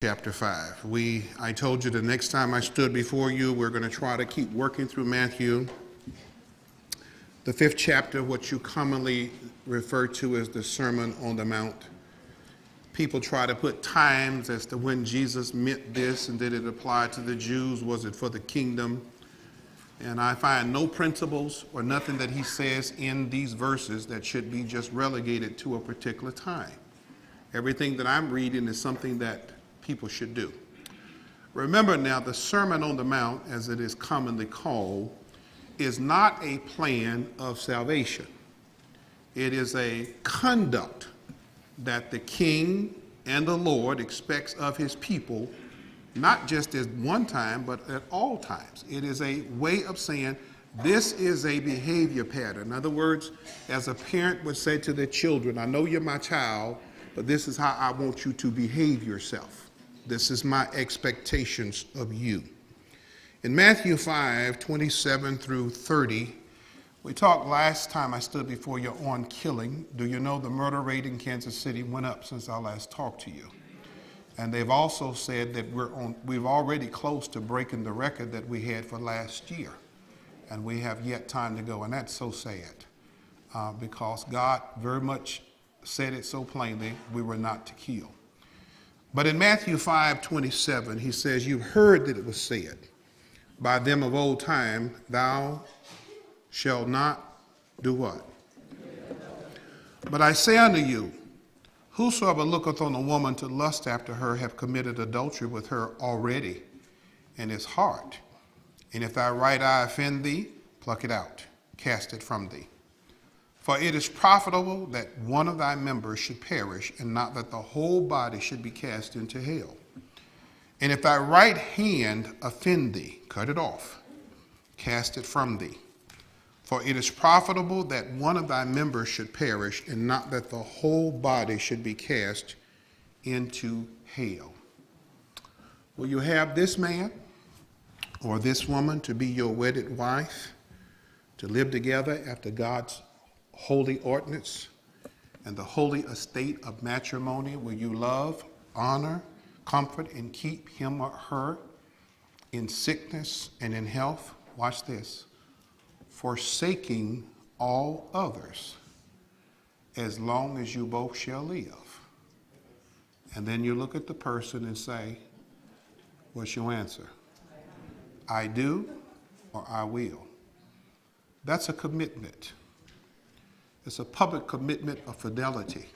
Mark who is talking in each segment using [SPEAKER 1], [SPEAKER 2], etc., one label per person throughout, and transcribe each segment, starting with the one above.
[SPEAKER 1] chapter 5. I told you the next time I stood before you, we're going to try to keep working through Matthew. The 5th chapter, what you commonly refer to as the Sermon on the Mount. People try to put times as to when Jesus meant this and did it apply to the Jews, was it for the kingdom? And I find no principles or nothing that he says in these verses that should be just relegated to a particular time. Everything that I'm reading is something that people should do. Remember now, the Sermon on the Mount, as it is commonly called, is not a plan of salvation. It is a conduct that the King and the Lord expects of his people, not just at one time, but at all times. It is a way of saying, this is a behavior pattern. In other words, as a parent would say to their children, I know you're my child, but this is how I want you to behave yourself. This is my expectations of you. In Matthew 5:27 through 30, we talked last time I stood before you on killing. Do you know the murder rate in Kansas City went up since I last talked to you? And they've also said that we've already close to breaking the record that we had for last year. And we have yet time to go, and that's so sad because God very much said it so plainly, we were not to kill. But in Matthew 5:27, he says, you've heard that it was said by them of old time, thou shalt not do what? But I say unto you, whosoever looketh on a woman to lust after her hath committed adultery with her already in his heart. And if thy right eye offend thee, pluck it out, cast it from thee. For it is profitable that one of thy members should perish, and not that the whole body should be cast into hell. And if thy right hand offend thee, cut it off, cast it from thee. For it is profitable that one of thy members should perish, and not that the whole body should be cast into hell. Will you have this man or this woman to be your wedded wife, to live together after God's holy ordinance and the holy estate of matrimony? Will you love, honor, comfort, and keep him or her in sickness and in health? Watch this. Forsaking all others, as long as you both shall live. And then you look at the person and say, what's your answer? I do or I will. That's a commitment. It's a public commitment of fidelity,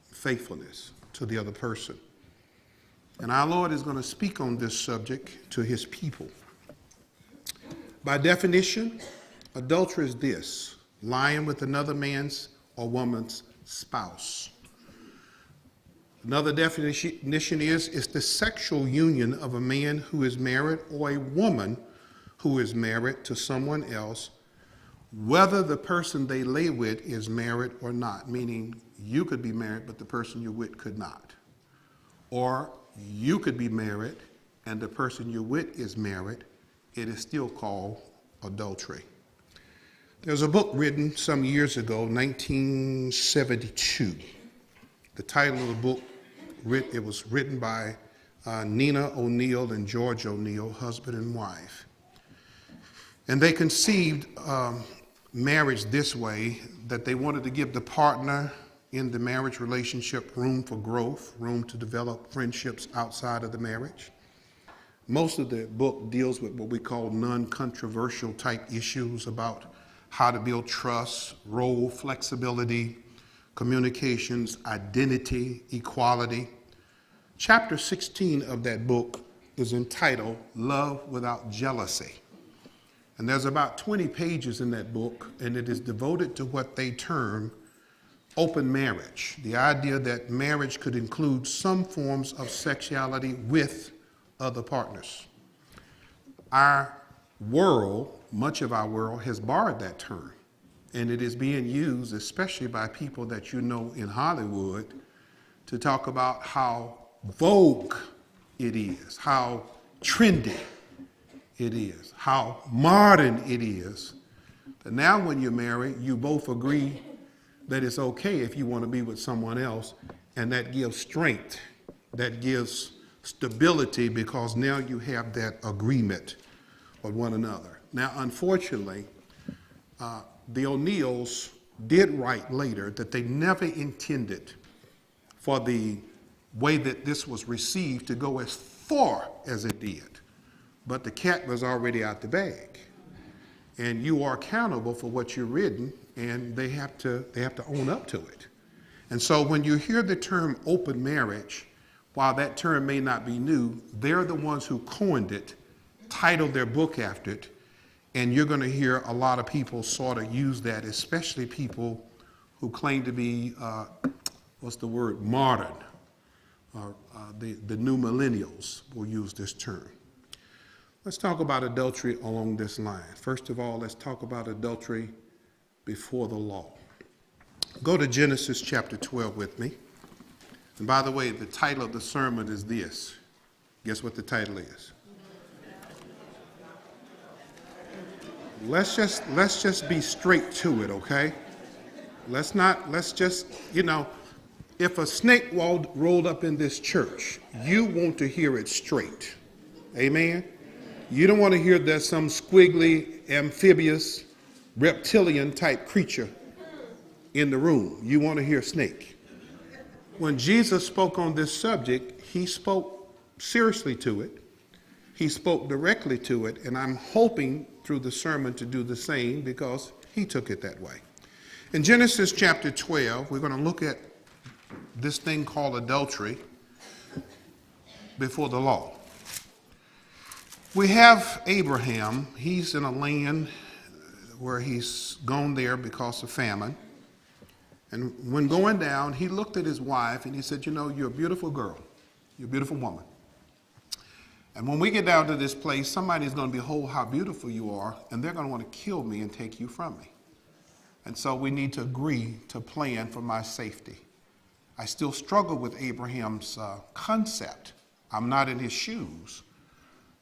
[SPEAKER 1] faithfulness to the other person. And our Lord is going to speak on this subject to his people. By definition, adultery is this: lying with another man's or woman's spouse. Another definition is the sexual union of a man who is married or a woman who is married to someone else, whether the person they lay with is married or not, meaning you could be married but the person you're with could not. Or you could be married and the person you're with is married. It is still called adultery. There's a book written some years ago, 1972. The title of the book, it was written by Nina O'Neill and George O'Neill, husband and wife. And they conceived marriage this way, that they wanted to give the partner in the marriage relationship room for growth, room to develop friendships outside of the marriage. Most of the book deals with what we call non-controversial type issues about how to build trust, role flexibility, communications, identity, equality. Chapter 16 of that book is entitled Love Without Jealousy. And there's about 20 pages in that book, and it is devoted to what they term open marriage, the idea that marriage could include some forms of sexuality with other partners. Our world, much of our world, has borrowed that term, and it is being used especially by people that you know in Hollywood to talk about how vogue it is, how trendy it is, how modern it is. But now when you're married, you both agree that it's okay if you want to be with someone else, and that gives strength, that gives stability because now you have that agreement with one another. Now, unfortunately, the O'Neills did write later that they never intended for the way that this was received to go as far as it did. But the cat was already out the bag. And you are accountable for what you've written, and they have to own up to it. And so when you hear the term open marriage, while that term may not be new, they're the ones who coined it, titled their book after it, and you're going to hear a lot of people sort of use that, especially people who claim to be, modern. The new millennials will use this term. Let's talk about adultery along this line. First of all, let's talk about adultery before the law. Go to Genesis chapter 12 with me. And by the way, the title of the sermon is this. Guess what the title is? Let's just be straight to it, okay? Let's just, if a snake rolled up in this church, you want to hear it straight. Amen? You don't want to hear there's some squiggly, amphibious, reptilian type creature in the room. You want to hear snake. When Jesus spoke on this subject, he spoke seriously to it. He spoke directly to it, and I'm hoping through the sermon to do the same because he took it that way. In Genesis chapter 12, we're going to look at this thing called adultery before the law. We have Abraham. He's in a land where he's gone there because of famine. And when going down, he looked at his wife and he said, you're a beautiful girl. You're a beautiful woman. And when we get down to this place, somebody's going to behold how beautiful you are, and they're going to want to kill me and take you from me. And so we need to agree to plan for my safety. I still struggle with Abraham's concept. I'm not in his shoes.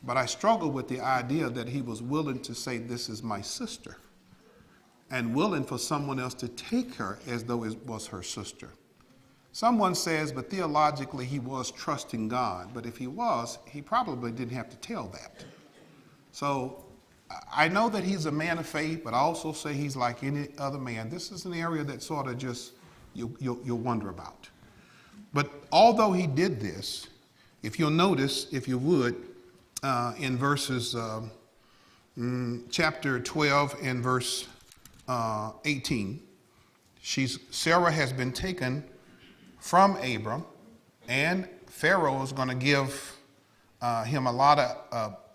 [SPEAKER 1] But I struggle with the idea that he was willing to say, this is my sister, and willing for someone else to take her as though it was her sister. Someone says, but theologically he was trusting God. But if he was, he probably didn't have to tell that. So I know that he's a man of faith, but I also say he's like any other man. This is an area that sort of just you'll wonder about. But although he did this, if you'll notice, if you would, in verses chapter 12 and verse 18, Sarah has been taken from Abram, and Pharaoh is going to give him a lot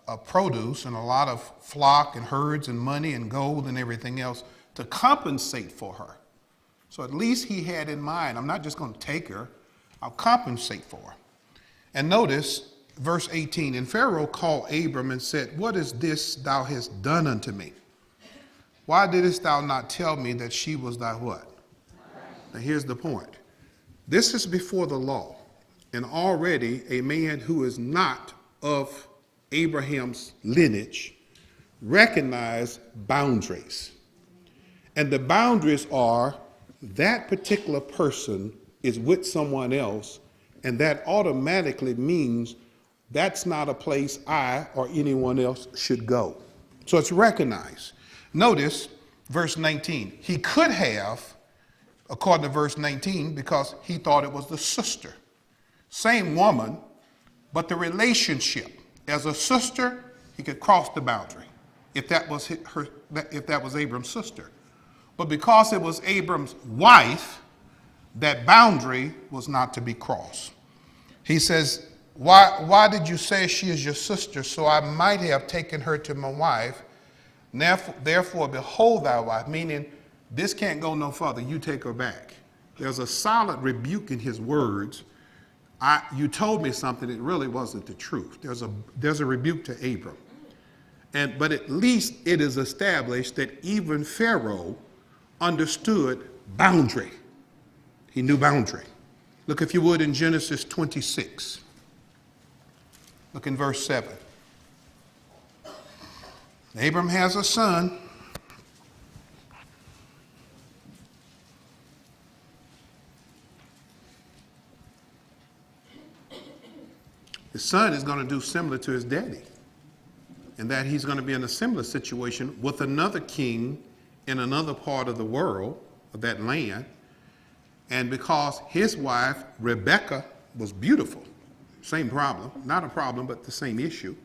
[SPEAKER 1] of produce and a lot of flock and herds and money and gold and everything else to compensate for her. So at least he had in mind, I'm not just going to take her, I'll compensate for her. And notice verse 18, and Pharaoh called Abram and said, what is this thou hast done unto me? Why didst thou not tell me that she was thy what? Now here's the point. This is before the law, and already a man who is not of Abraham's lineage recognized boundaries. And the boundaries are that particular person is with someone else, and that automatically means that's not a place I or anyone else should go. So it's recognized. Notice verse 19. He could have, according to verse 19, because he thought it was the sister. Same woman, but the relationship. As a sister, he could cross the boundary if that was Abram's sister. But because it was Abram's wife, that boundary was not to be crossed. He says, why did you say she is your sister? So I might have taken her to my wife. Therefore, behold thy wife, meaning this can't go no further. You take her back. There's a solid rebuke in his words. You told me something that really wasn't the truth. There's a rebuke to Abram. But at least it is established that even Pharaoh understood boundary. He knew boundary. Look, if you would, in Genesis 26. Look in verse 7. Abram has a son. It son is going to do similar to his daddy, and that he's going to be in a similar situation with another king in another part of the world, of that land. And because his wife, Rebecca, was beautiful, same problem, not a problem, but the same issue,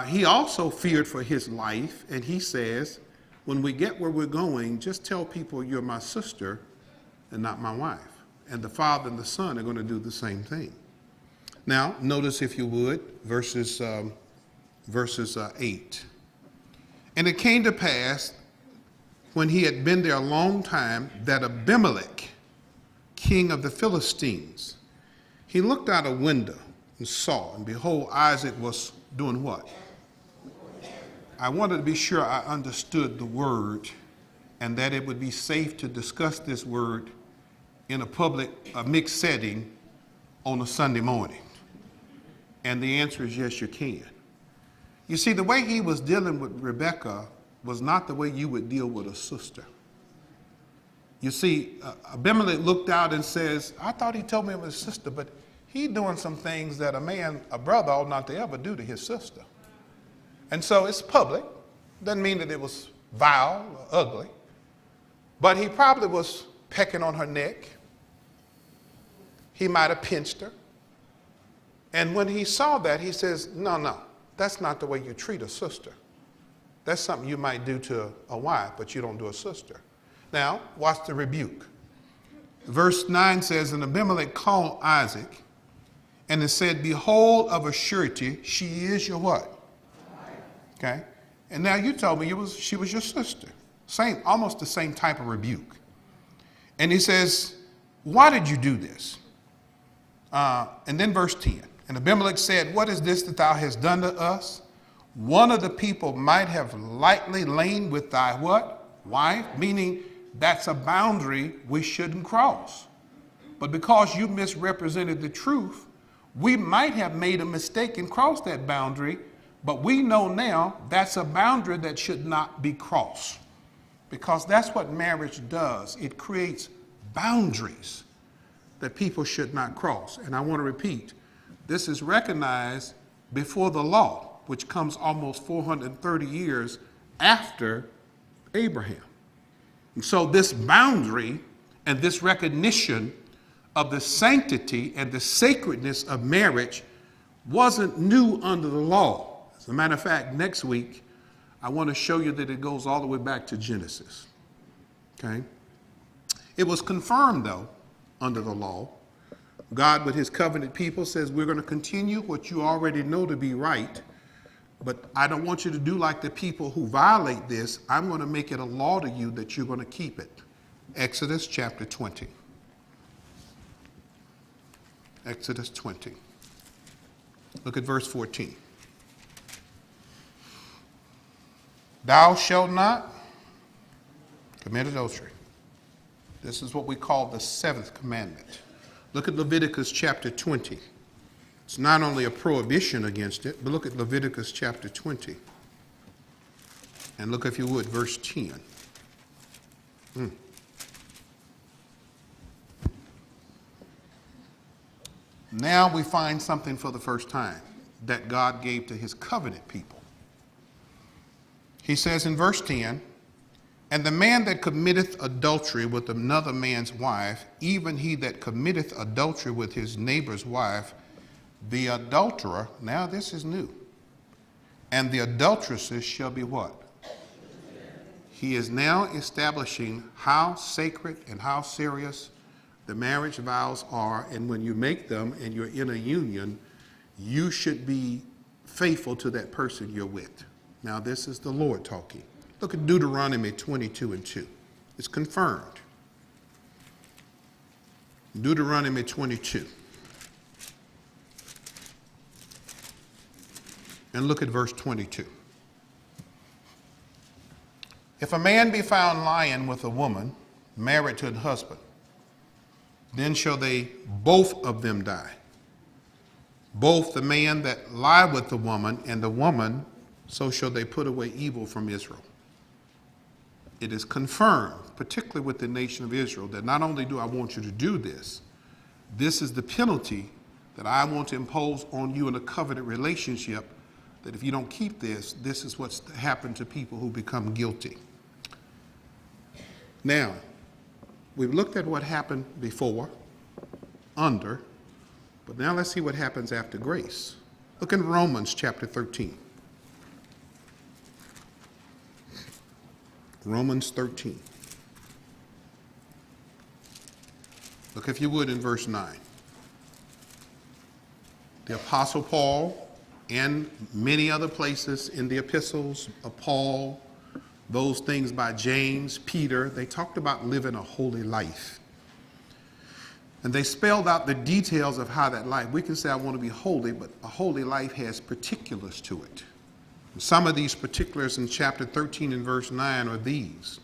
[SPEAKER 1] he also feared for his life, and he says, when we get where we're going, just tell people you're my sister and not my wife. And the father and the son are going to do the same thing. Now, notice, if you would, verses 8. And it came to pass, when he had been there a long time, that Abimelech, king of the Philistines, he looked out a window and saw, and behold, Isaac was doing what? I wanted to be sure I understood the word and that it would be safe to discuss this word in a mixed setting on a Sunday morning. And the answer is yes, you can. You see, the way he was dealing with Rebecca was not the way you would deal with a sister. You see, Abimelech looked out and says, I thought he told me it was his sister, but he doing some things that a brother ought not to ever do to his sister. And so it's public. Doesn't mean that it was vile or ugly, but he probably was pecking on her neck. He might have pinched her. And when he saw that, he says, no, that's not the way you treat a sister. That's something you might do to a wife, but you don't do a sister. Now, watch the rebuke. Verse 9 says, and Abimelech called Isaac, and it said, behold, of a surety, she is your what? Okay? And now you told me she was your sister. Almost the same type of rebuke. And he says, why did you do this? And then verse 10. And Abimelech said, what is this that thou hast done to us? One of the people might have lightly lain with thy what? Wife, meaning that's a boundary we shouldn't cross. But because you misrepresented the truth, we might have made a mistake and crossed that boundary, but we know now that's a boundary that should not be crossed. Because that's what marriage does. It creates boundaries that people should not cross. And I want to repeat, this is recognized before the law, which comes almost 430 years after Abraham. And so this boundary and this recognition of the sanctity and the sacredness of marriage wasn't new under the law. As a matter of fact, next week, I want to show you that it goes all the way back to Genesis. Okay? It was confirmed, though, under the law. God, with his covenant people, says we're going to continue what you already know to be right, but I don't want you to do like the people who violate this. I'm going to make it a law to you that you're going to keep it. Exodus chapter 20. Exodus 20. Look at verse 14. Thou shalt not commit adultery. This is what we call the seventh commandment. Look at Leviticus chapter 20. It's not only a prohibition against it, but look at Leviticus chapter 20. And look, if you would, verse 10. Now we find something for the first time that God gave to his covenant people. He says in verse 10, and the man that committeth adultery with another man's wife, even he that committeth adultery with his neighbor's wife, the adulterer, now this is new, and the adulteresses shall be what? He is now establishing how sacred and how serious the marriage vows are, and when you make them and you're in a union, you should be faithful to that person you're with. Now this is the Lord talking. Look at Deuteronomy 22 and 2. It's confirmed. Deuteronomy 22. And look at verse 22. If a man be found lying with a woman married to a husband, then shall they both of them die. Both the man that lie with the woman and the woman, so shall they put away evil from Israel. It is confirmed, particularly with the nation of Israel, that not only do I want you to do this, this is the penalty that I want to impose on you in a covenant relationship, that if you don't keep this, this is what's happened to people who become guilty. Now, we've looked at what happened before, under, but now let's see what happens after grace. Look in Romans chapter 13. Romans 13. Look, if you would, in verse 9. The Apostle Paul and many other places in the epistles of Paul, those things by James, Peter, they talked about living a holy life. And they spelled out the details of how that life, we can say I want to be holy, but a holy life has particulars to it. And some of these particulars in chapter 13 and verse 9 are these.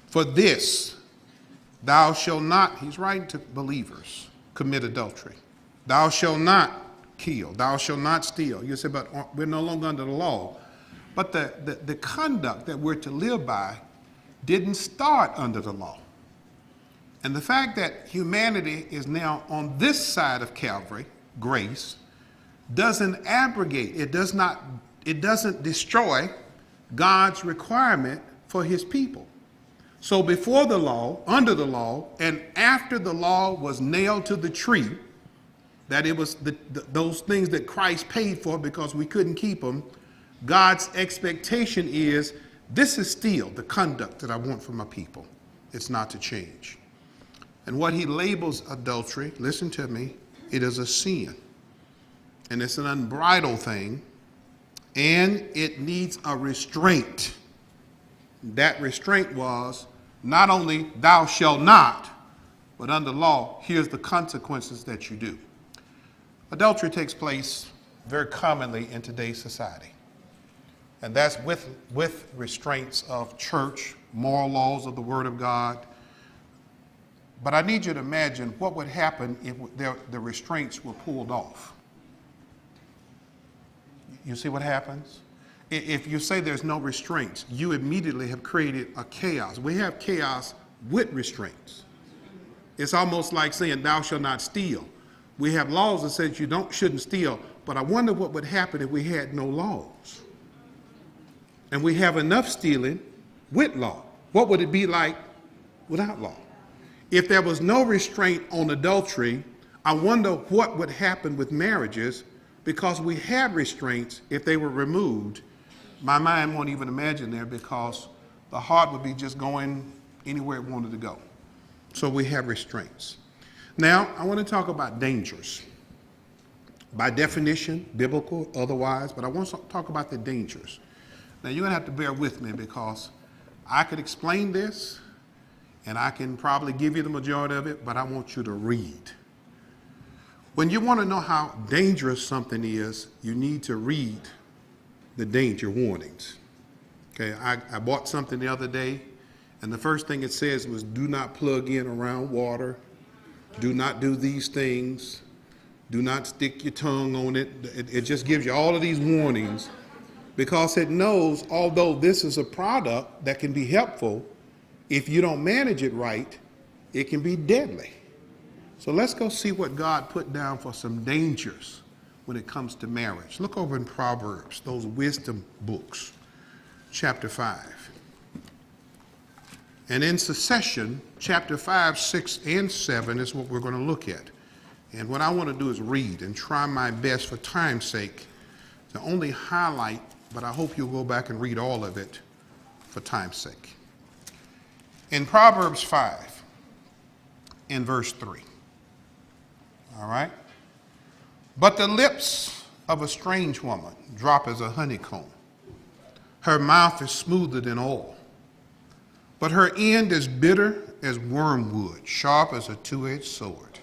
[SPEAKER 1] For this, thou shalt not, he's writing to believers, commit adultery. Thou shalt not kill. Thou shalt not steal. You say, but we're no longer under the law. But the conduct that we're to live by didn't start under the law. And the fact that humanity is now on this side of Calvary, grace, doesn't abrogate, it doesn't destroy God's requirement for his people. So before the law, under the law, and after the law was nailed to the tree, that it was those things that Christ paid for because we couldn't keep them, God's expectation is, this is still the conduct that I want from my people. It's not to change. And what he labels adultery, listen to me, it is a sin. And it's an unbridled thing. And it needs a restraint. That restraint was not only thou shalt not, but under law, here's the consequences that you do. Adultery takes place very commonly in today's society. And that's with restraints of church, moral laws of the Word of God. But I need you to imagine what would happen if the restraints were pulled off. You see what happens? If you say there's no restraints, you immediately have created a chaos. We have chaos with restraints. It's almost like saying thou shalt not steal. We have laws that says you shouldn't steal, but I wonder what would happen if we had no laws. And we have enough stealing with law. What would it be like without law? If there was no restraint on adultery, I wonder what would happen with marriages, because we have restraints. If they were removed, my mind won't even imagine there, because the heart would be just going anywhere it wanted to go. So we have restraints. Now, I want to talk about dangers. By definition, biblical, otherwise, but I want to talk about the dangers. Now, you're going to have to bear with me, because I could explain this, and I can probably give you the majority of it, but I want you to read. When you want to know how dangerous something is, you need to read the danger warnings. Okay, I bought something the other day, and the first thing it says was, do not plug in around water, do not do these things, do not stick your tongue on it. It just gives you all of these warnings, because it knows, although this is a product that can be helpful, if you don't manage it right, it can be deadly. So let's go see what God put down for some dangers when it comes to marriage. Look over in Proverbs, those wisdom books, chapter 5. And in succession, chapter 5, 6, and 7 is what we're going to look at. And what I want to do is read and try my best, for time's sake, to only highlight, but I hope you'll go back and read all of it for time's sake. In Proverbs 5, in verse 3, all right? But the lips of a strange woman drop as a honeycomb. Her mouth is smoother than oil, but her end is bitter as wormwood, sharp as a two-edged sword.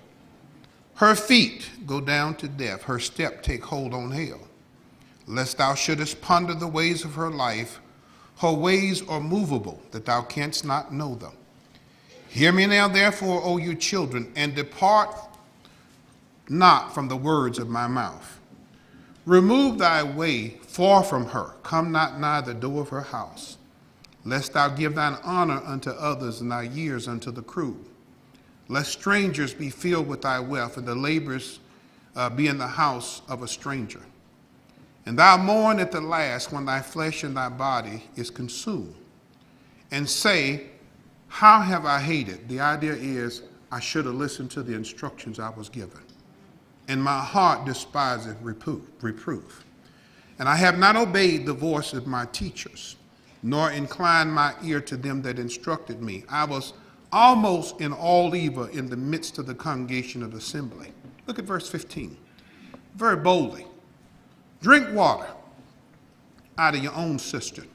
[SPEAKER 1] Her feet go down to death, her step take hold on hell. Lest thou shouldest ponder the ways of her life, her ways are movable, that thou canst not know them. Hear me now, therefore, O you children, and depart not from the words of my mouth. Remove thy way far from her, come not nigh the door of her house, lest thou give thine honor unto others and thy years unto the cruel. Lest strangers be filled with thy wealth, and the labors be in the house of a stranger. And thou mourn at the last when thy flesh and thy body is consumed. And say, how have I hated? The idea is, I should have listened to the instructions I was given. And my heart despiseth reproof. And I have not obeyed the voice of my teachers, nor inclined my ear to them that instructed me. I was almost in all evil in the midst of the congregation of the assembly. Look at verse 15. Very boldly. Drink water out of your own cistern.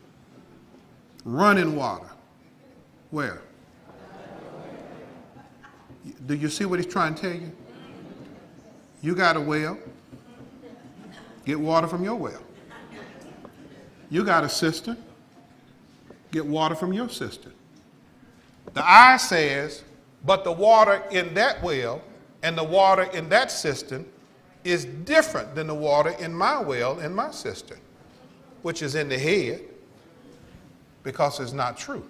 [SPEAKER 1] Running water. Where? Do you see what he's trying to tell you? You got a well. Get water from your well. You got a cistern. Get water from your cistern. The I says, but the water in that well and the water in that cistern is different than the water in my well and my cistern, which is in the head, because it's not true.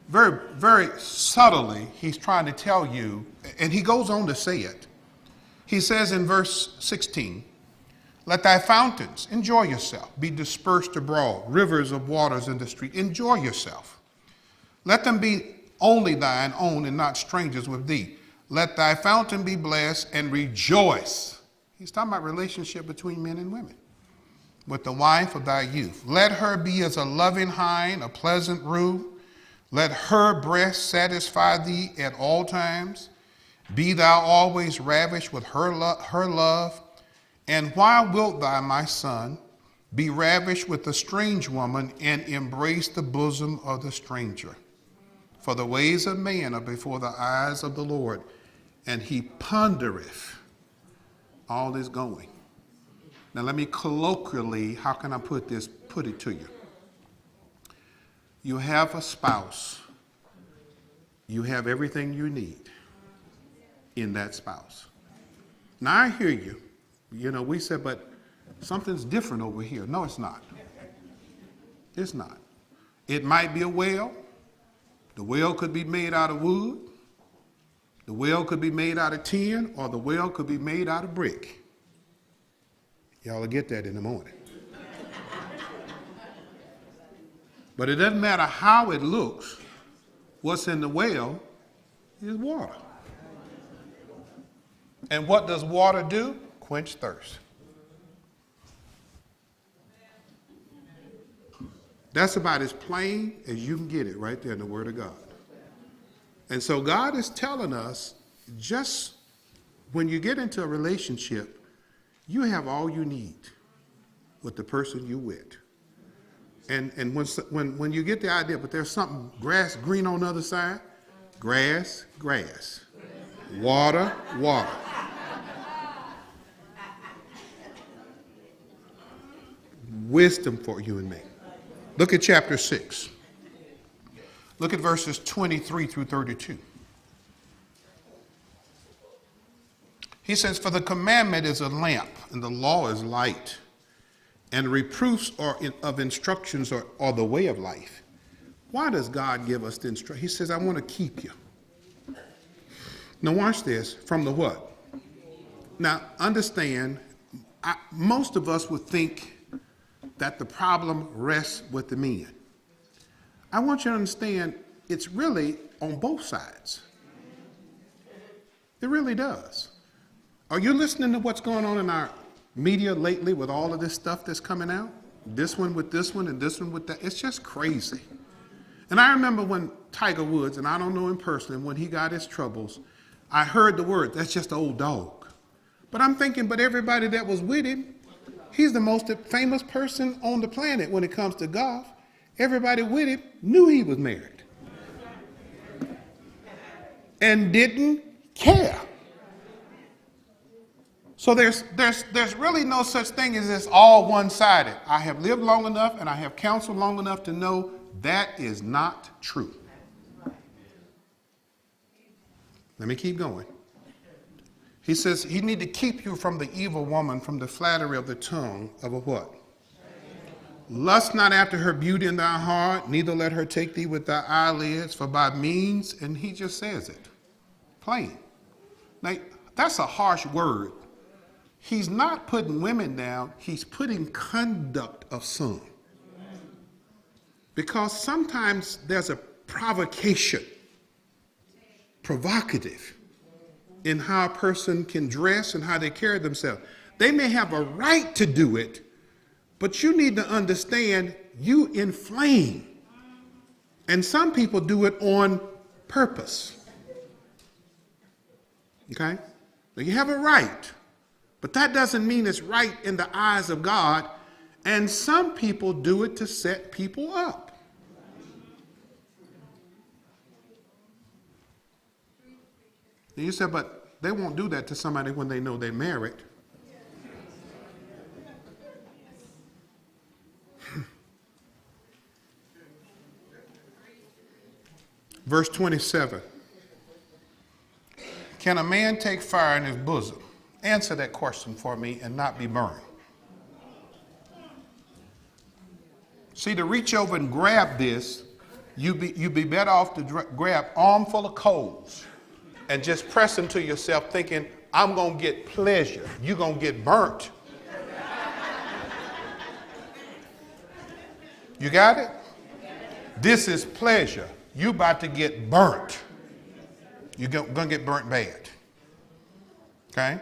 [SPEAKER 1] Very, very subtly, he's trying to tell you, and he goes on to say it. He says in verse 16, let thy fountains, enjoy yourself, be dispersed abroad, rivers of waters in the street, enjoy yourself. Let them be only thine own and not strangers with thee. Let thy fountain be blessed and rejoice. He's talking about relationship between men and women. With the wife of thy youth. Let her be as a loving hind, a pleasant rue. Let her breast satisfy thee at all times. Be thou always ravished with her love. And why wilt thou, my son, be ravished with a strange woman and embrace the bosom of the stranger? For the ways of man are before the eyes of the Lord, and he pondereth all his going. Now let me colloquially, how can I put it to you? You have a spouse. You have everything you need in that spouse. Now I hear you. You know, we said, but something's different over here. No, it's not. It's not. It might be a well. The well could be made out of wood. The well could be made out of tin, or the well could be made out of brick. Y'all will get that in the morning. But it doesn't matter how it looks. What's in the well is water. And what does water do? Quench thirst. That's about as plain as you can get it right there in the Word of God. And so God is telling us, just when you get into a relationship, you have all you need with the person you with. And when you get the idea, but there's something grass green on the other side, grass, grass, water, water. Wisdom for you and me. Look at chapter 6. Look at verses 23 through 32. He says, for the commandment is a lamp, and the law is light, and reproofs of instructions are the way of life. Why does God give us the instruction? He says, I want to keep you. Now watch this, from the what? Now understand, most of us would think that the problem rests with the men. I want you to understand, it's really on both sides. It really does. Are you listening to what's going on in our media lately with all of this stuff that's coming out? This one with this one and this one with that. It's just crazy. And I remember when Tiger Woods, and I don't know him personally, when he got his troubles, I heard the word, that's just an old dog. But I'm thinking, but everybody that was with him, he's the most famous person on the planet when it comes to golf. Everybody with him knew he was married and didn't care. So there's really no such thing as this all one-sided. I have lived long enough and I have counseled long enough to know that is not true. Let me keep going. He says he need to keep you from the evil woman, from the flattery of the tongue of a what? Lust not after her beauty in thy heart, neither let her take thee with thy eyelids, for by means, and he just says it, plain. Now, That's a harsh word. He's not putting women down. He's putting conduct of some. Because sometimes there's a provocative in how a person can dress and how they carry themselves. They may have a right to do it, but you need to understand you inflame. And some people do it on purpose. Okay? So you have a right, but that doesn't mean it's right in the eyes of God. And some people do it to set people up. And you said, but they won't do that to somebody when they know they're married. Verse 27. Can a man take fire in his bosom? Answer that question for me and not be burned. See, to reach over and grab this, you'd be better off to grab armful of coals and just press them to yourself thinking, I'm going to get pleasure. You're going to get burnt. You got it? This is pleasure. You about to get burnt. You're going to get burnt bad. Okay?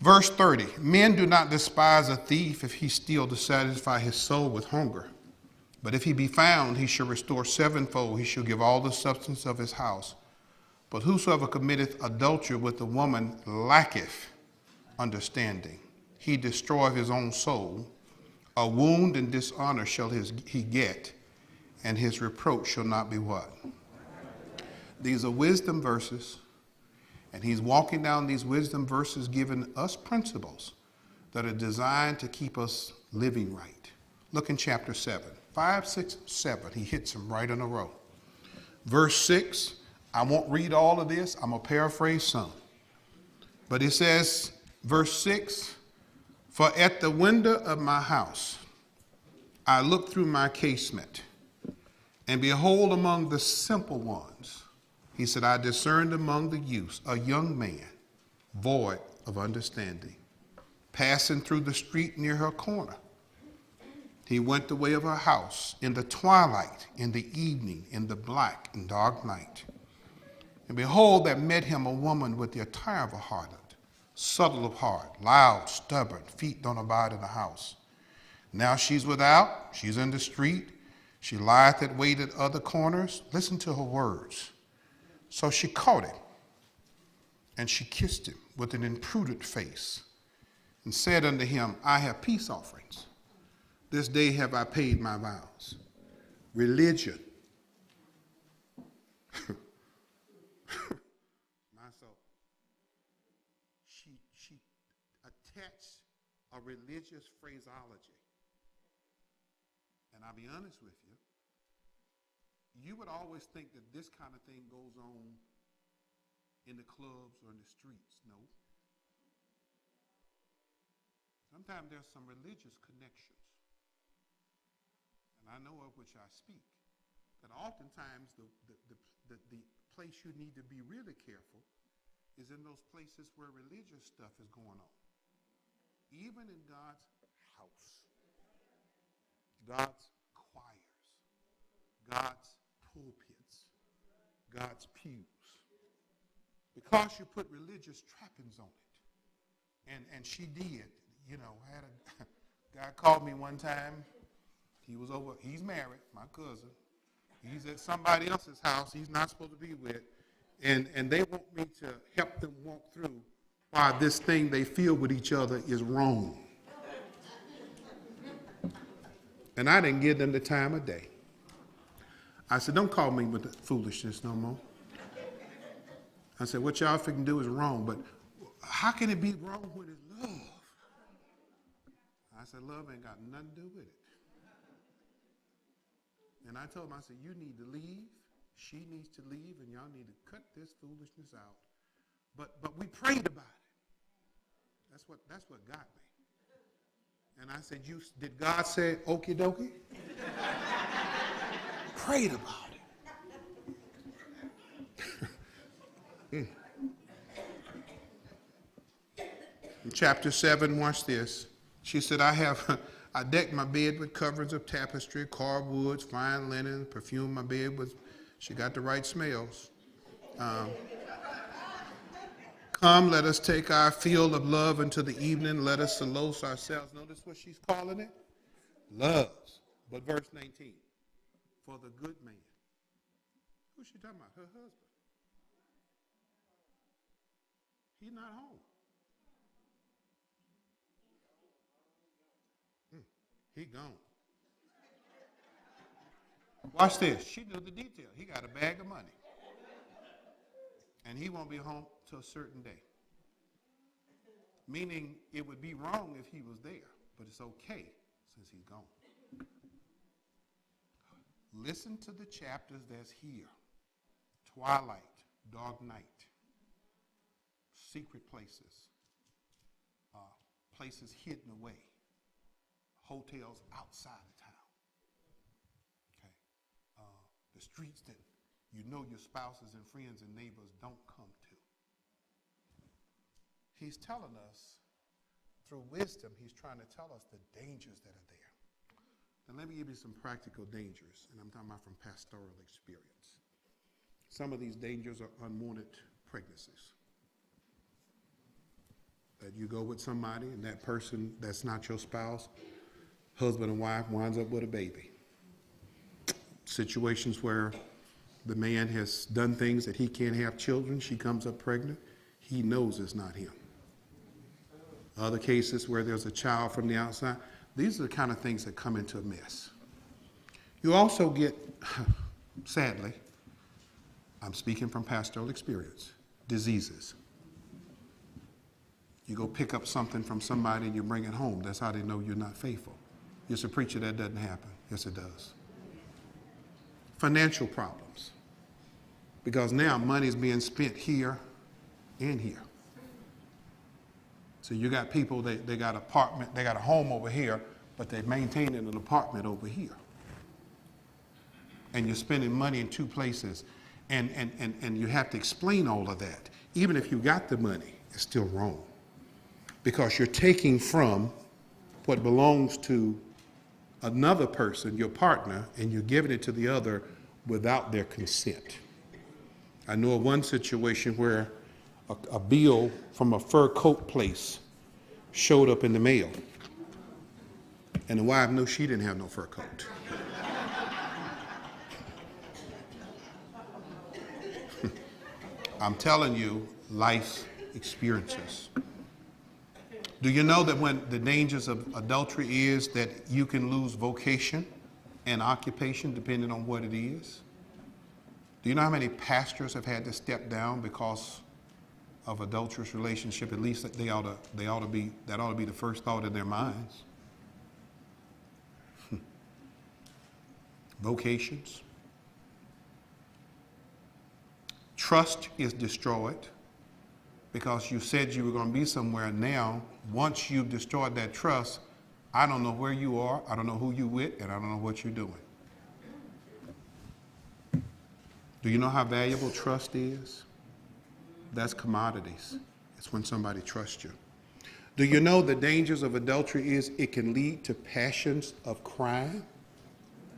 [SPEAKER 1] Verse 30. Men do not despise a thief if he steal to satisfy his soul with hunger. But if he be found, he shall restore sevenfold. He shall give all the substance of his house. But whosoever committeth adultery with a woman lacketh understanding. He destroyeth his own soul. A wound and dishonor shall he get, and his reproach shall not be what? These are wisdom verses, and he's walking down these wisdom verses giving us principles that are designed to keep us living right. Look in chapter 7. 5, 6, 7. He hits them right in a row. Verse 6, I won't read all of this. I'm going to paraphrase some. But it says, verse 6, for at the window of my house I looked through my casement, and behold, among the simple ones, he said, I discerned among the youths a young man, void of understanding, passing through the street near her corner. He went the way of her house in the twilight, in the evening, in the black and dark night. And behold, there met him a woman with the attire of a harlot, subtle of heart, loud, stubborn, feet don't abide in the house. Now she's without, she's in the street, she lieth at wait at other corners. Listen to her words. So she caught him, and she kissed him with an imprudent face, and said unto him, I have peace offerings. This day have I paid my vows. Religion. My soul. She attached a religious phraseology. And I'll be honest with you, you would always think that this kind of thing goes on in the clubs or in the streets. No. Sometimes there's some religious connections. And I know of which I speak. That oftentimes the place you need to be really careful is in those places where religious stuff is going on. Even in God's house, God's choirs, God's pulpits, God's pews. Because you put religious trappings on it. And she did. You know, I had a guy called me one time. He's married, my cousin. He's at somebody else's house he's not supposed to be with. And they want me to help them walk through why this thing they feel with each other is wrong. And I didn't give them the time of day. I said, don't call me with the foolishness no more. I said, what y'all can do is wrong, but how can it be wrong when it's love? I said, love ain't got nothing to do with it. And I told him, I said, you need to leave, she needs to leave, and y'all need to cut this foolishness out. But we prayed about it. That's what got me. And I said, did God say okie dokie? Prayed about it. chapter 7, watch this. She said, I decked my bed with coverings of tapestry, carved woods, fine linen, perfumed my bed with, she got the right smells. Come, let us take our field of love into the evening. Let us solace ourselves. Notice what she's calling it? Loves. But verse 19. For the good man. Who's she talking about? Her husband. He's not home. He gone. Watch this. She knew the detail. He got a bag of money. And he won't be home till a certain day. Meaning it would be wrong if he was there, but it's okay since he's gone. Listen to the chapters that's here. Twilight, dark night, secret places, places hidden away, hotels outside of town. Okay, the streets that you know your spouses and friends and neighbors don't come to. He's telling us, through wisdom, he's trying to tell us the dangers that are there. Now let me give you some practical dangers, and I'm talking about from pastoral experience. Some of these dangers are unwanted pregnancies. That you go with somebody and that person that's not your spouse, husband and wife, winds up with a baby. Situations where the man has done things that he can't have children, she comes up pregnant, he knows it's not him. Other cases where there's a child from the outside, these are the kind of things that come into a mess. You also get, sadly, I'm speaking from pastoral experience, diseases. You go pick up something from somebody and you bring it home. That's how they know you're not faithful. You're a preacher, that doesn't happen. Yes, it does. Financial problems. Because now money is being spent here and here. So you got people, they got apartment, they got a home over here, but they're maintaining an apartment over here. And you're spending money in two places. And you have to explain all of that. Even if you got the money, it's still wrong. Because you're taking from what belongs to another person, your partner, and you're giving it to the other without their consent. I know of one situation where a bill from a fur coat place showed up in the mail. And the wife knew she didn't have no fur coat. I'm telling you, life experiences. Do you know that when the dangers of adultery is that you can lose vocation and occupation depending on what it is? Do you know how many pastors have had to step down because of adulterous relationship? At least that ought to be the first thought in their minds. Vocations. Trust is destroyed because you said you were going to be somewhere. Now, once you've destroyed that trust, I don't know where you are, I don't know who you're with, and I don't know what you're doing. Do you know how valuable trust is? That's commodities. It's when somebody trusts you. Do you know the dangers of adultery is it can lead to passions of crime,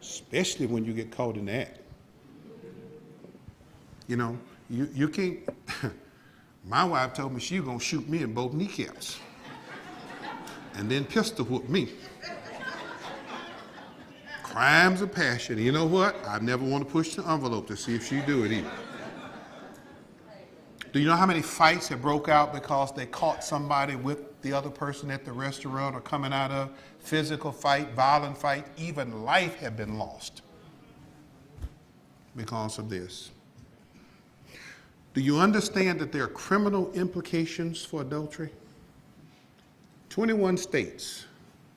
[SPEAKER 1] especially when you get caught in that. You know, you can't, my wife told me she was going to shoot me in both kneecaps and then pistol whoop me. Crimes of passion. You know what? I never want to push the envelope to see if she do it either. Do you know how many fights have broke out because they caught somebody with the other person at the restaurant or coming out of physical fight, violent fight, even life have been lost because of this? Do you understand that there are criminal implications for adultery? 21 states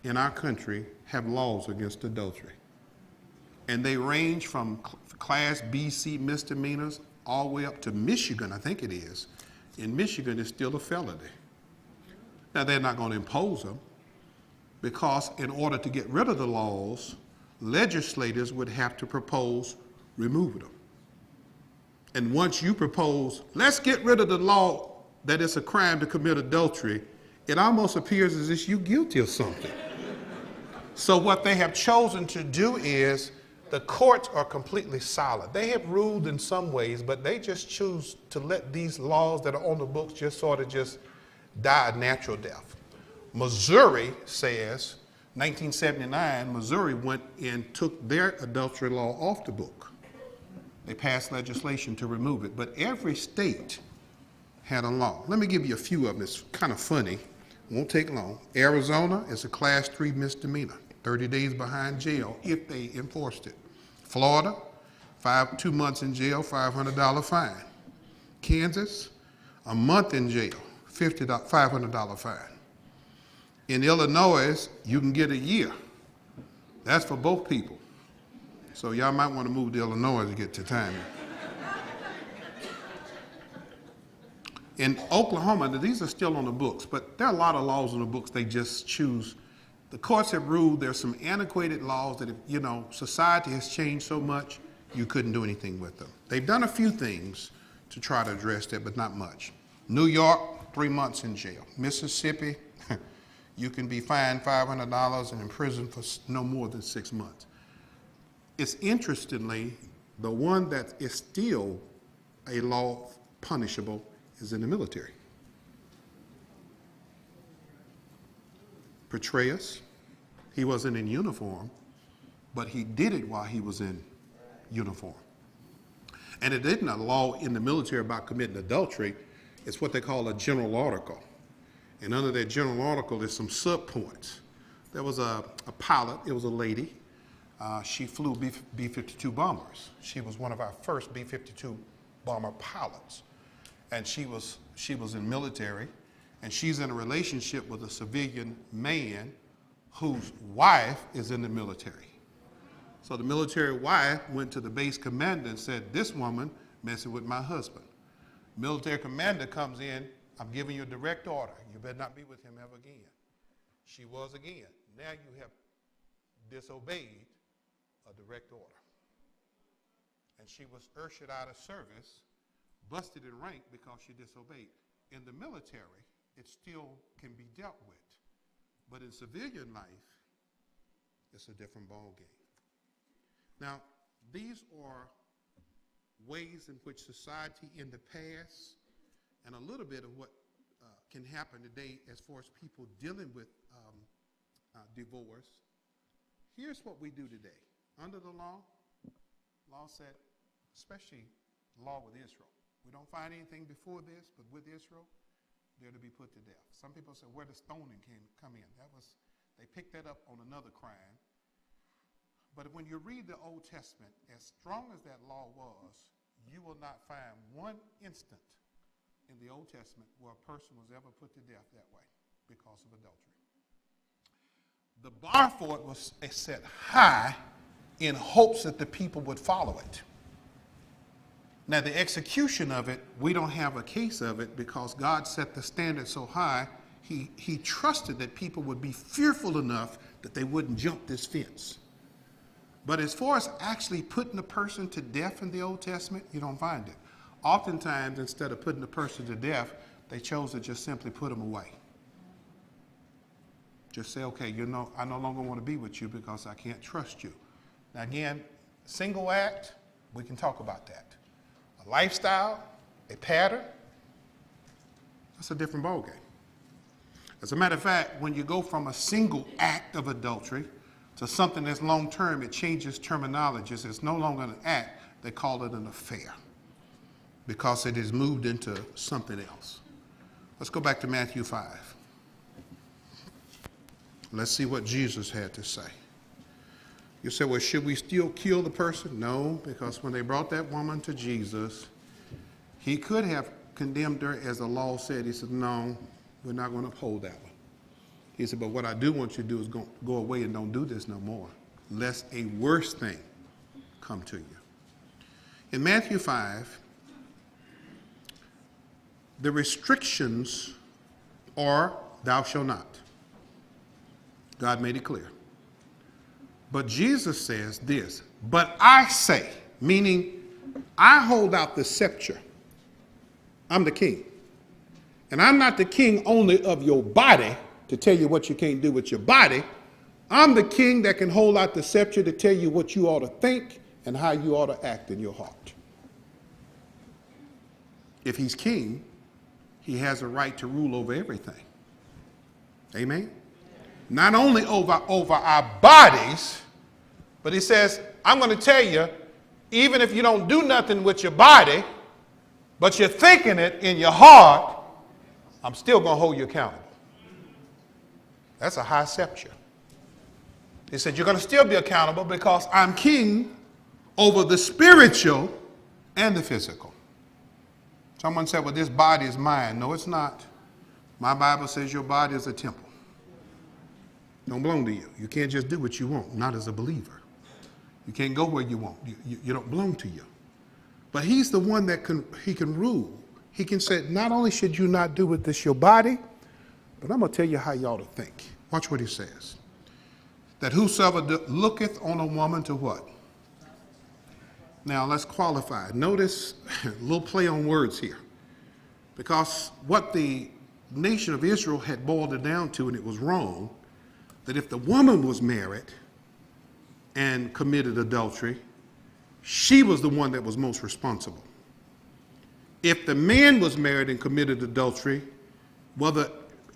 [SPEAKER 1] in our country have laws against adultery. And they range from class B, C misdemeanors all the way up to Michigan, I think it is. In Michigan, it's still a felony. Now, they're not going to impose them because in order to get rid of the laws, legislators would have to propose removing them. And once you propose, let's get rid of the law that it's a crime to commit adultery, it almost appears as if you're guilty of something. So what they have chosen to do is the courts are completely silent. They have ruled in some ways, but they just choose to let these laws that are on the books just sort of just die a natural death. Missouri says, 1979, Missouri went and took their adultery law off the book. They passed legislation to remove it, but every state had a law. Let me give you a few of them. It's kind of funny. Won't take long. Arizona is a class 3 misdemeanor, 30 days behind jail if they enforced it. Florida, 2 months in jail, $500 fine. Kansas, a month in jail, $500 fine. In Illinois, you can get a year. That's for both people. So y'all might want to move to Illinois to get to time. In Oklahoma, now these are still on the books, but there are a lot of laws on the books they just choose. The courts have ruled there's some antiquated laws that, society has changed so much, you couldn't do anything with them. They've done a few things to try to address that, but not much. New York, 3 months in jail. Mississippi, you can be fined $500 and in prison for no more than 6 months. It's interestingly, the one that is still a law punishable is in the military. Petraeus, he wasn't in uniform, but he did it while he was in uniform. And it isn't a law in the military about committing adultery. It's what they call a general article. And under that general article, there's some subpoints. There was a pilot, it was a lady. She flew B-52 bombers. She was one of our first B-52 bomber pilots. And she was in military, and she's in a relationship with a civilian man whose wife is in the military. So the military wife went to the base commander and said, this woman messing with my husband. Military commander comes in, I'm giving you a direct order. You better not be with him ever again. She was again. Now you have disobeyed a direct order. And she was ushered out of service, busted in rank because she disobeyed. In the military, it still can be dealt with. But in civilian life, it's a different ballgame. Now, these are ways in which society in the past and a little bit of what can happen today as far as people dealing with divorce. Here's what we do today. Under the law said, especially law with Israel, we don't find anything before this, but with Israel, they're to be put to death. Some people say where the stoning can come in. They picked that up on another crime. But when you read the Old Testament, as strong as that law was, you will not find one instant in the Old Testament where a person was ever put to death that way because of adultery. The bar for it was set high in hopes that the people would follow it. Now, the execution of it, we don't have a case of it because God set the standard so high, he trusted that people would be fearful enough that they wouldn't jump this fence. But as far as actually putting a person to death in the Old Testament, you don't find it. Oftentimes, instead of putting a person to death, they chose to just simply put them away. Just say, okay, I no longer want to be with you because I can't trust you. Now again, single act, we can talk about that. A lifestyle, a pattern, that's a different ballgame. As a matter of fact, when you go from a single act of adultery to something that's long-term, it changes terminologies. It's no longer an act, they call it an affair because it is moved into something else. Let's go back to Matthew 5. Let's see what Jesus had to say. You say, well, should we still kill the person? No, because when they brought that woman to Jesus, he could have condemned her as the law said. He said, no, we're not going to uphold that one. He said, but what I do want you to do is go away and don't do this no more, lest a worse thing come to you. In Matthew 5, the restrictions are thou shalt not. God made it clear. But Jesus says this, but I say, meaning I hold out the scepter. I'm the king. And I'm not the king only of your body to tell you what you can't do with your body. I'm the king that can hold out the scepter to tell you what you ought to think and how you ought to act in your heart. If he's king, he has a right to rule over everything. Amen? Not only over our bodies, but he says, I'm going to tell you, even if you don't do nothing with your body, but you're thinking it in your heart, I'm still going to hold you accountable. That's a high scepter. He said, you're going to still be accountable because I'm king over the spiritual and the physical. Someone said, well, this body is mine. No, it's not. My Bible says your body is a temple. Don't belong to you. You can't just do what you want, not as a believer. You can't go where you want. You don't belong to you. But he's the one that can rule. He can say, not only should you not do with this your body, but I'm going to tell you how you ought to think. Watch what he says. That whosoever looketh on a woman to what? Now let's qualify. Notice a little play on words here. Because what the nation of Israel had boiled it down to, and it was wrong, that if the woman was married and committed adultery, she was the one that was most responsible. If the man was married and committed adultery,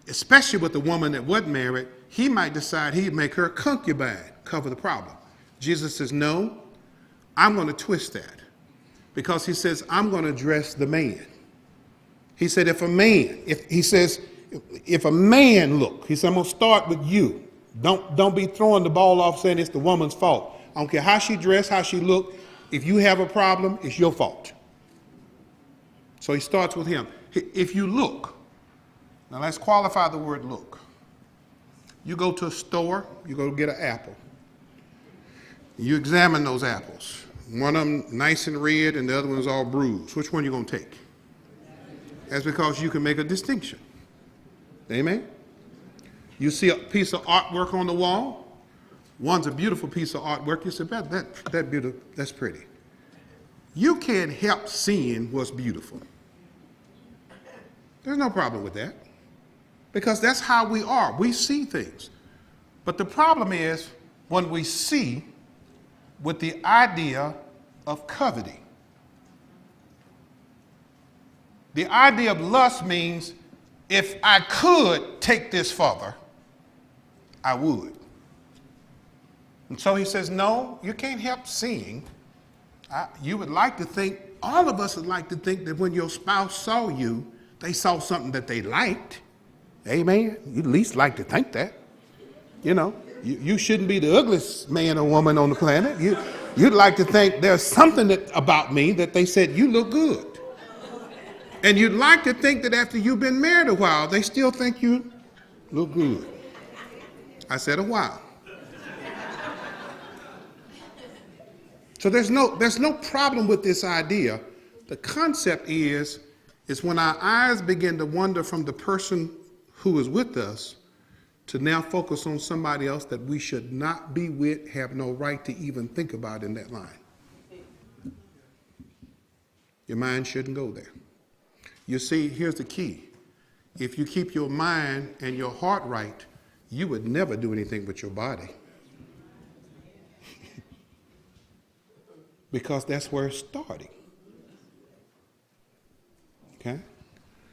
[SPEAKER 1] especially with the woman that wasn't married, he might decide he'd make her a concubine, cover the problem. Jesus says, no, I'm going to twist that. Because he says, I'm going to address the man. He said, if a man look, he said, I'm going to start with you. Don't be throwing the ball off saying it's the woman's fault. I don't care how she dressed, how she looked. If you have a problem, it's your fault. So he starts with him. If you look, now let's qualify the word look. You go to a store, you go get an apple. You examine those apples. One of them nice and red and the other one's all bruised. Which one are you going to take? That's because you can make a distinction. Amen? You see a piece of artwork on the wall. One's a beautiful piece of artwork. You say, that's pretty. You can't help seeing what's beautiful. There's no problem with that. Because that's how we are. We see things. But the problem is when we see with the idea of coveting. The idea of lust means if I could take this further, I would. And so he says, no, you can't help seeing. You would like to think, all of us would like to think that when your spouse saw you, they saw something that they liked. Amen. You'd at least like to think that. You know, you shouldn't be the ugliest man or woman on the planet. You'd like to think there's something about me that they said, you look good. And you'd like to think that after you've been married a while, they still think you look good. I said a while. So there's no problem with this idea. The concept is when our eyes begin to wander from the person who is with us to now focus on somebody else that we should not be with, have no right to even think about in that line. Your mind shouldn't go there. You see, here's the key. If you keep your mind and your heart right, you would never do anything with your body. Because that's where it's starting. Okay?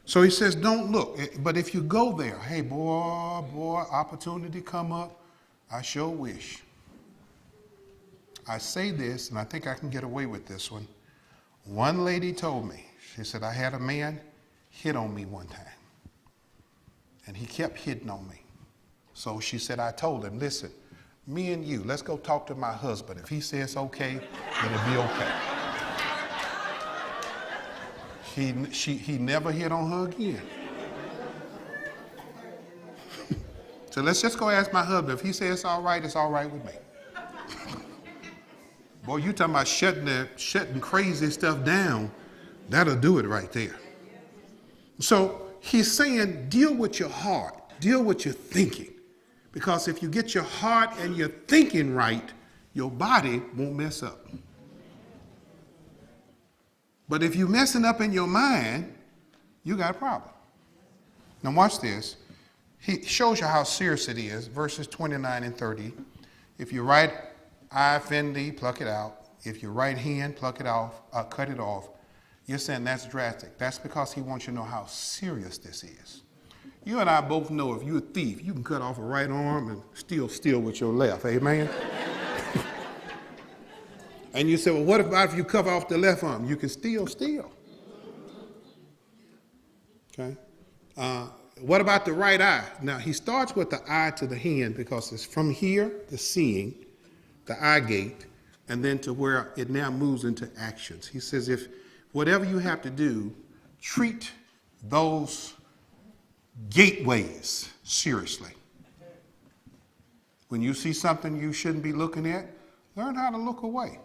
[SPEAKER 1] So he says, don't look. But if you go there, hey, boy, opportunity come up, I sure wish. I say this, and I think I can get away with this one. One lady told me, she said, I had a man hit on me one time. And he kept hitting on me. So she said, I told him, listen, me and you, let's go talk to my husband. If he says okay, then it'll be okay. He never hit on her again. So let's just go ask my husband. If he says it's all right with me. Boy, you talking about shutting crazy stuff down, that'll do it right there. So he's saying, deal with your heart, deal with your thinking. Because if you get your heart and your thinking right, your body won't mess up. But if you're messing up in your mind, you got a problem. Now watch this. He shows you how serious it is. Verses 29 and 30. If your right eye offend thee, pluck it out. If your right hand pluck it off, cut it off. You're saying that's drastic. That's because he wants you to know how serious this is. You and I both know if you're a thief, you can cut off a right arm and still steal with your left. Amen? And you say, well, what about if you cut off the left arm? You can still steal. Okay? What about the right eye? Now, he starts with the eye to the hand because it's from here, the seeing, the eye gate, and then to where it now moves into actions. He says, if whatever you have to do, treat those gateways seriously. When you see something you shouldn't be looking at, learn how to look away.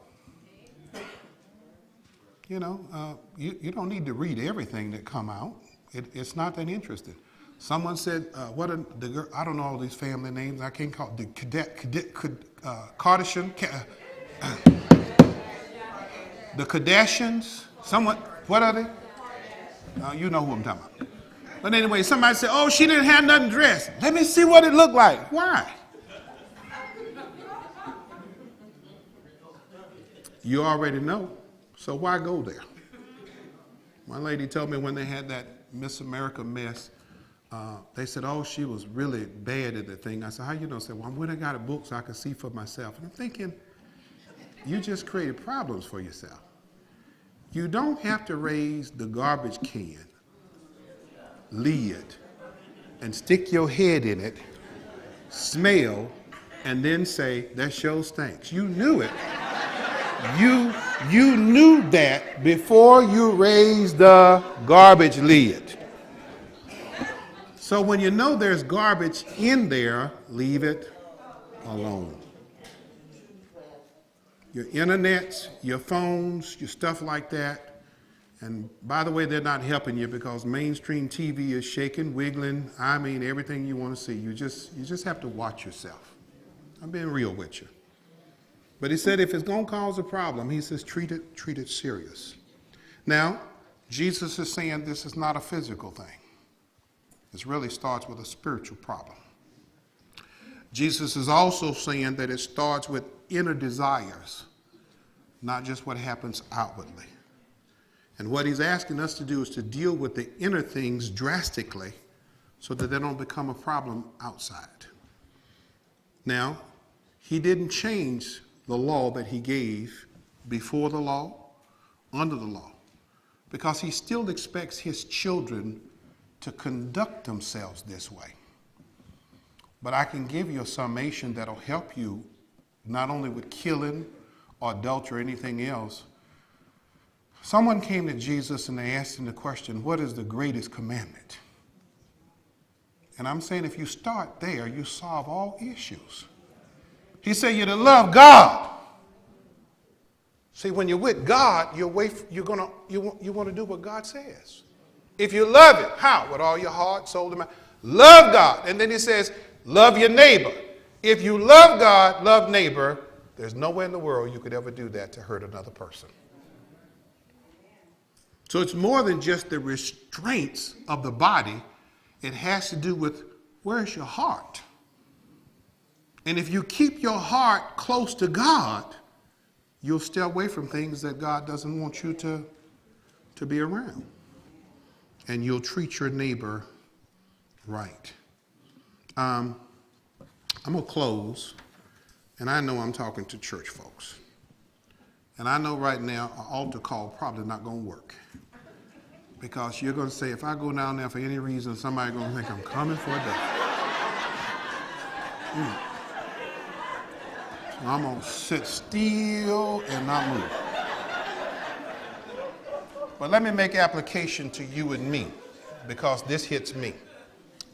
[SPEAKER 1] You know, you don't need to read everything that come out. It's not that interesting. Someone said, I don't know all these family names. I can't call it Kardashian, the Kardashians. Someone, what are they? You know who I'm talking about. But anyway, somebody said, oh, she didn't have nothing dressed. Let me see what it looked like. Why? You already know, so why go there? My lady told me when they had that Miss America mess, they said, oh, she was really bad at the thing. I said, how you know? I said, well, I went and got a book so I could see for myself. And I'm thinking, you just created problems for yourself. You don't have to raise the garbage can lid and stick your head in it, smell, and then say, that show stinks. You knew it. You knew that before you raised the garbage lid. So when you know there's garbage in there, leave it alone. Your internets, your phones, your stuff like that. And by the way, they're not helping you because mainstream TV is shaking, wiggling. I mean, everything you want to see. You just have to watch yourself. I'm being real with you. But he said if it's going to cause a problem, he says treat it serious. Now, Jesus is saying this is not a physical thing. This really starts with a spiritual problem. Jesus is also saying that it starts with inner desires, not just what happens outwardly. And what he's asking us to do is to deal with the inner things drastically so that they don't become a problem outside. Now, he didn't change the law that he gave before the law, under the law, because he still expects his children to conduct themselves this way. But I can give you a summation that'll help you not only with killing or adultery or anything else. Someone came to Jesus and they asked him the question, what is the greatest commandment? And I'm saying if you start there, you solve all issues. He said you're to love God. See, when you're with God, you want to do what God says. If you love it, how? With all your heart, soul, and mind. Love God. And then he says, love your neighbor. If you love God, love neighbor, there's nowhere in the world you could ever do that to hurt another person. So it's more than just the restraints of the body. It has to do with where's your heart? And if you keep your heart close to God, you'll stay away from things that God doesn't want you to be around. And you'll treat your neighbor right. I'm going to close, and I know I'm talking to church folks. And I know right now an altar call probably not going to work. Because you're going to say, if I go down there for any reason, somebody's going to think I'm coming for a day. So I'm going to sit still and not move. But let me make application to you and me, because this hits me.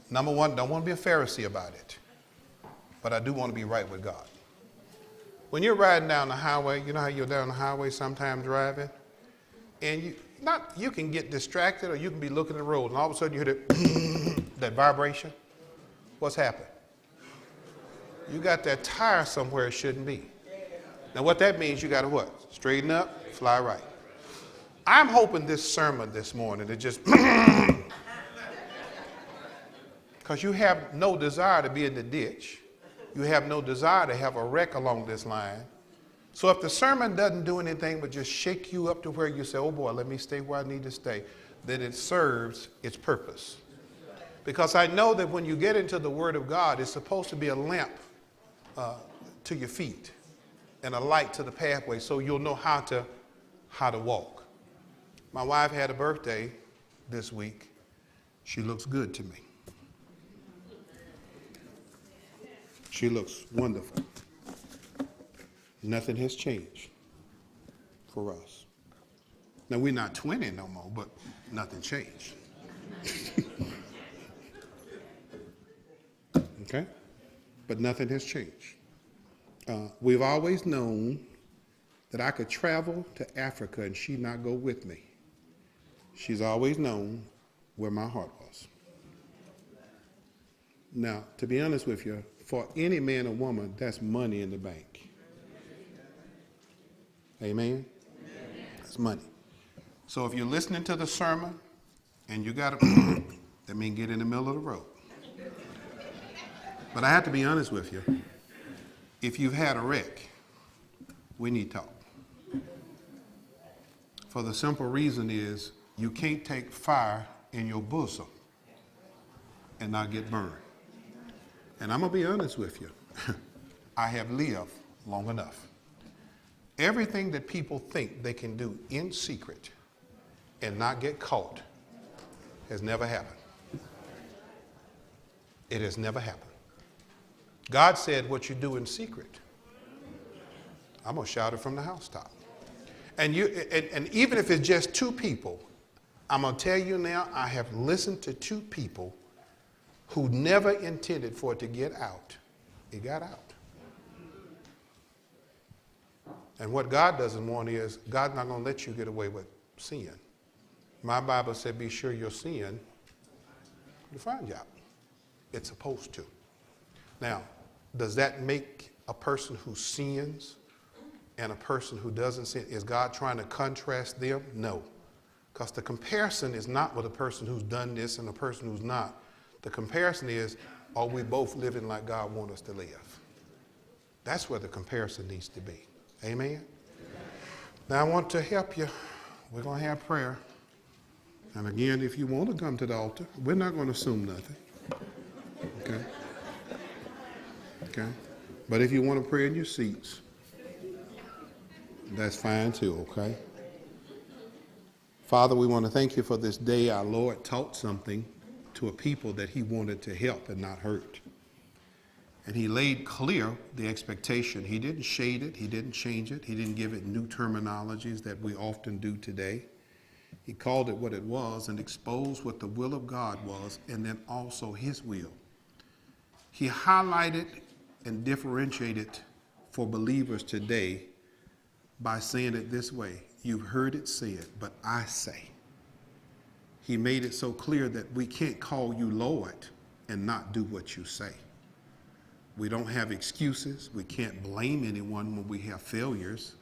[SPEAKER 1] Number one, don't want to be a Pharisee about it. But I do want to be right with God. When you're riding down the highway, you know how you're down the highway sometimes driving? And you can get distracted, or you can be looking at the road, and all of a sudden you hear that vibration. What's happened? You got that tire somewhere it shouldn't be. Now what that means, you got to what? Straighten up, fly right. I'm hoping this sermon this morning to just Because you have no desire to be in the ditch. You have no desire to have a wreck along this line. So if the sermon doesn't do anything but just shake you up to where you say, oh boy, let me stay where I need to stay, then it serves its purpose. Because I know that when you get into the Word of God, it's supposed to be a lamp to your feet and a light to the pathway so you'll know how to walk. My wife had a birthday this week. She looks good to me. She looks wonderful. Nothing has changed for us. Now, we're not 20 no more, but nothing changed. Okay? But nothing has changed. We've always known that I could travel to Africa and she not go with me. She's always known where my heart was. Now, to be honest with you, for any man or woman, that's money in the bank. Amen? That's money. So if you're listening to the sermon and you got to, that means get in the middle of the road. But I have to be honest with you. If you've had a wreck, we need to talk. For the simple reason is you can't take fire in your bosom and not get burned. And I'm going to be honest with you. I have lived long enough. Everything that people think they can do in secret and not get caught has never happened. It has never happened. God said what you do in secret, I'm going to shout it from the housetop. And even if it's just two people, I'm going to tell you now, I have listened to two people who never intended for it to get out. It got out. And what God doesn't want is, God's not going to let you get away with sin. My Bible said, be sure your sin will find you out. It's supposed to. Now, does that make a person who sins and a person who doesn't sin, is God trying to contrast them? No. Because the comparison is not with a person who's done this and a person who's not. The comparison is, are we both living like God wants us to live? That's where the comparison needs to be. Amen? Now I want to help you. We're going to have prayer. And again, if you want to come to the altar, we're not going to assume nothing. Okay? Okay? But if you want to pray in your seats, that's fine too, okay? Father, we want to thank you for this day. Our Lord taught something to a people that he wanted to help and not hurt. And he laid clear the expectation. He didn't shade it. He didn't change it. He didn't give it new terminologies that we often do today. He called it what it was and exposed what the will of God was and then also his will. He highlighted and differentiated for believers today by saying it this way. You've heard it said, but I say. He made it so clear that we can't call you Lord and not do what you say. We don't have excuses. We can't blame anyone when we have failures.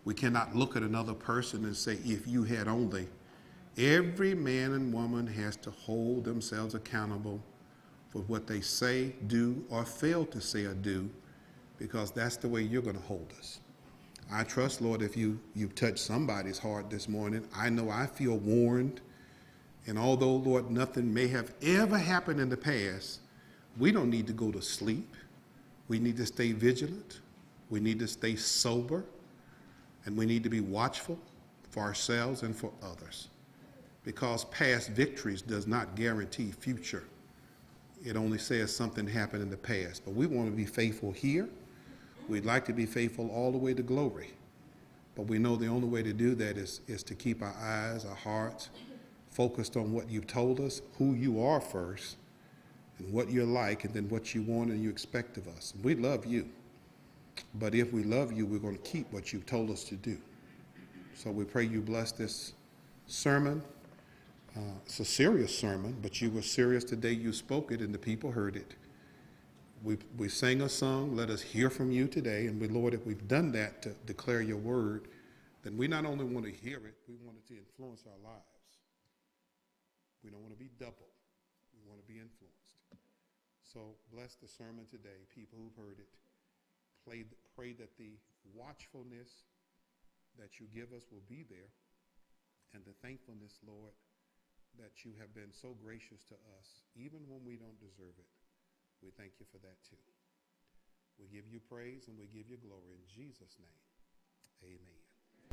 [SPEAKER 1] We cannot look at another person and say, if you had only. Every man and woman has to hold themselves accountable for what they say, do, or fail to say or do, because that's the way you're going to hold us. I trust, Lord, if you've touched somebody's heart this morning, I know I feel warned. And although, Lord, nothing may have ever happened in the past, we don't need to go to sleep. We need to stay vigilant. We need to stay sober. And we need to be watchful for ourselves and for others. Because past victories does not guarantee future. It only says something happened in the past. But we want to be faithful here. We'd like to be faithful all the way to glory. But we know the only way to do that is to keep our eyes, our hearts, focused on what you've told us, who you are first, and what you're like, and then what you want and you expect of us. We love you. But if we love you, we're going to keep what you've told us to do. So we pray you bless this sermon. It's a serious sermon, but you were serious today. You spoke it and the people heard it. We sang a song, let us hear from you today. And we, Lord, if we've done that to declare your word, then we not only want to hear it, we want it to influence our lives. We don't want to be double. We want to be influenced. So bless the sermon today, people who've heard it. Pray that the watchfulness that you give us will be there, and the thankfulness, Lord, that you have been so gracious to us, even when we don't deserve it. We thank you for that too. We give you praise and we give you glory in Jesus' name. Amen.